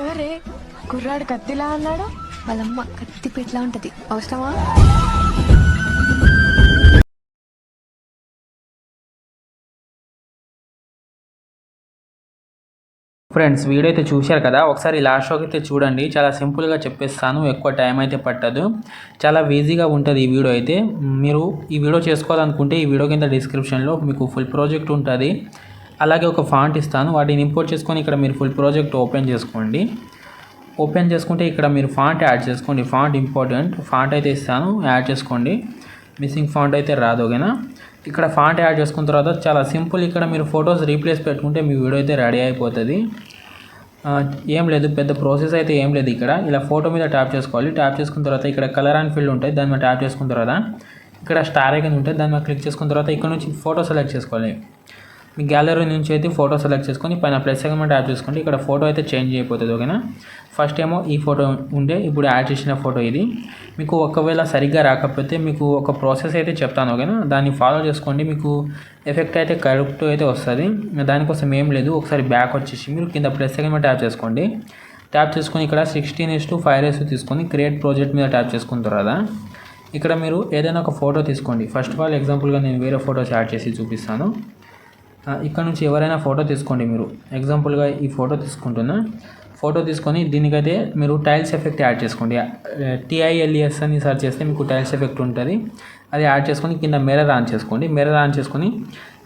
ఎవరే కుర్రాడు కత్తిలా అన్నాడు? వాళ్ళమ్మ కత్తి పెట్లా ఉంటది, అవసరమా? ఫ్రెండ్స్ వీడియో అయితే చూశారు కదా, ఒకసారి లాస్ట్ షోకి అయితే చూడండి. చాలా సింపుల్గా చెప్పేస్తాను, ఎక్కువ టైం అయితే పట్టదు, చాలా ఈజీగా ఉంటుంది ఈ వీడియో అయితే. మీరు ఈ వీడియో చేసుకోవాలనుకుంటే ఈ వీడియో కింద డిస్క్రిప్షన్లో మీకు ఫుల్ ప్రాజెక్ట్ ఉంటుంది, అలాగే ఒక ఫాంట్ ఇస్తాను, వాటిని ఇంపోర్ట్ చేసుకొని ఇక్కడ మీరు ఫుల్ ప్రాజెక్ట్ ఓపెన్ చేసుకోండి. ఓపెన్ చేసుకుంటే ఇక్కడ మీరు ఫాంట్ యాడ్ చేసుకోండి. ఫాంట్ ఇంపార్టెంట్, ఫాంట్ అయితే ఇస్తాను, యాడ్ చేసుకోండి. మిస్సింగ్ ఫాంట్ అయితే రాదు, ఓకేనా? ఇక్కడ ఫాంట్ యాడ్ చేసుకున్న తర్వాత చాలా సింపుల్, ఇక్కడ మీరు ఫొటోస్ రీప్లేస్ పెట్టుకుంటే మీ వీడియో అయితే రెడీ అయిపోతుంది. ఏం లేదు, పెద్ద ప్రాసెస్ అయితే ఏం లేదు. ఇక్కడ ఇలా ఫోటో మీద ట్యాప్ చేసుకోవాలి. ట్యాప్ చేసుకున్న తర్వాత ఇక్కడ కలర్ అండ్ ఫీల్డ్ ఉంటుంది, దాని మీద ట్యాప్ చేసుకున్న తర్వాత ఇక్కడ స్టార్ ఐకాన్ ఉంటుంది, దాని మీద క్లిక్ చేసుకున్న తర్వాత ఇక్కడ నుంచి ఫోటో సెలెక్ట్ చేసుకోవాలి. మీ గ్యాలరీ నుంచి అయితే ఫోటో సెలెక్ట్ చేసుకొని పైన ప్లస్ ఐకాన్ ట్యాప్ చేసుకోండి. ఇక్కడ ఫోటో అయితే చేంజ్ అయిపోతుంది, ఓకేనా? ఫస్ట్ ఏమో ఈ ఫోటో ఉండే, ఇప్పుడు యాడ్ చేసిన ఫోటో ఇది. మీకు ఒకవేళ సరిగ్గా రాకపోతే మీకు ఒక ప్రాసెస్ అయితే చెప్తాను, ఓకేనా? దాన్ని ఫాలో చేసుకోండి, మీకు ఎఫెక్ట్ అయితే కరెక్ట్ అయితే వస్తుంది. దానికోసం ఏం లేదు, ఒకసారి బ్యాక్ వచ్చేసి మీరు కింద ప్లస్ ఐకాన్ ట్యాప్ చేసుకోండి. ట్యాప్ చేసుకొని ఇక్కడ 16:5 తీసుకొని క్రియేట్ ప్రాజెక్ట్ మీద ట్యాప్ చేసుకున్న తర్వాత ఇక్కడ మీరు ఏదైనా ఒక ఫోటో తీసుకోండి. ఫస్ట్ ఆఫ్ ఆల్ ఎగ్జాంపుల్గా నేను వేరే ఫోటోస్ యాడ్ చేసి చూపిస్తాను. ఇక్కడ నుంచి ఎవరైనా ఫోటో తీసుకోండి. మీరు ఎగ్జాంపుల్గా ఈ ఫోటో తీసుకుంటున్నా, ఫోటో తీసుకొని దీనికైతే మీరు టైల్స్ ఎఫెక్ట్ యాడ్ చేసుకోండి. TILES అని సెర్చ్ చేస్తే మీకు టైల్స్ ఎఫెక్ట్ ఉంటుంది, అది యాడ్ చేసుకొని కింద మిర్రర్ ఆన్ చేసుకోండి. మిర్రర్ ఆన్ చేసుకొని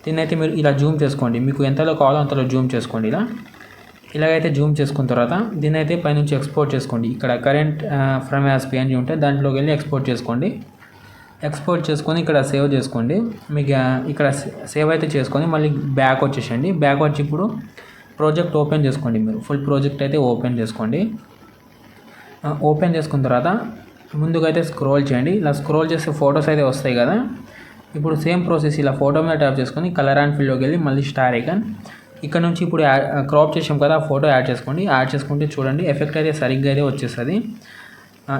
దీన్ని అయితే మీరు ఇలా జూమ్ చేసుకోండి, మీకు ఎంతలో కావాలో అంతలో జూమ్ చేసుకోండి. ఇలాగైతే జూమ్ చేసుకున్న తర్వాత దీన్ని అయితే పైనుంచి ఎక్స్పోర్ట్ చేసుకోండి. ఇక్కడ కరెంట్ ఫ్రమ్ యాజ్ PNG ఉంటే దాంట్లోకి వెళ్ళి ఎక్స్పోర్ట్ చేసుకోండి. ఎక్స్పోర్ట్ చేసుకొని ఇక్కడ సేవ్ చేసుకోండి. మీకు ఇక్కడ సేవ్ అయితే చేసుకొని మళ్ళీ బ్యాక్ వచ్చేసండి. బ్యాక్ వచ్చి ఇప్పుడు ప్రాజెక్ట్ ఓపెన్ చేసుకోండి. మీరు ఫుల్ ప్రాజెక్ట్ అయితే ఓపెన్ చేసుకోండి. ఓపెన్ చేసుకున్న తర్వాత ముందుకైతే స్క్రోల్ చేయండి. ఇలా స్క్రోల్ చేస్తే ఫొటోస్ అయితే వస్తాయి కదా. ఇప్పుడు సేమ్ ప్రాసెస్, ఇలా ఫోటో మీద ట్యాప్ చేసుకొని కలర్ అండ్ ఫీల్డ్లోకి వెళ్ళి మళ్ళీ స్టార్ ఐకాన్, ఇక్కడ నుంచి ఇప్పుడు క్రాప్ చేసాం కదా, ఫోటో యాడ్ చేసుకోండి. యాడ్ చేసుకుంటే చూడండి ఎఫెక్ట్ అయితే సరిగ్గా అయితే వచ్చేస్తుంది.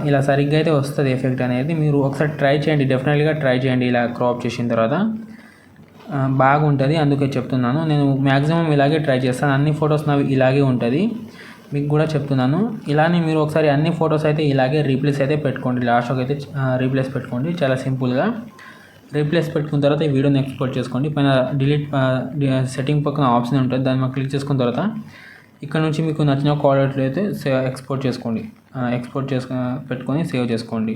ఇలా సరిగ్గా అయితే వస్తుంది ఎఫెక్ట్ అనేది. మీరు ఒకసారి ట్రై చేయండి, డెఫినెట్గా ట్రై చేయండి. ఇలా క్రాప్ చేసిన తర్వాత బాగుంటుంది, అందుకే చెప్తున్నాను. నేను మ్యాక్సిమం ఇలాగే ట్రై చేస్తాను, అన్ని ఫొటోస్ నావి ఇలాగే ఉంటుంది, మీకు కూడా చెప్తున్నాను. ఇలానే మీరు ఒకసారి అన్ని ఫొటోస్ అయితే ఇలాగే రీప్లేస్ అయితే పెట్టుకోండి. లాస్ట్కి అయితే రీప్లేస్ పెట్టుకోండి, చాలా సింపుల్గా. రీప్లేస్ పెట్టుకున్న తర్వాత ఈ వీడియోని ఎక్స్పోర్ట్ చేసుకోండి. పైన డిలీట్ సెట్టింగ్ పక్కన ఆప్షన్ ఉంటుంది, దాన్ని మనం క్లిక్ చేసుకున్న తర్వాత ఇక్కడ నుంచి మీకు నచ్చిన క్వాలిటీలో అయితే ఎక్స్పోర్ట్ చేసుకోండి. ఎక్స్పోర్ట్ పెట్టుకొని సేవ్ చేసుకోండి.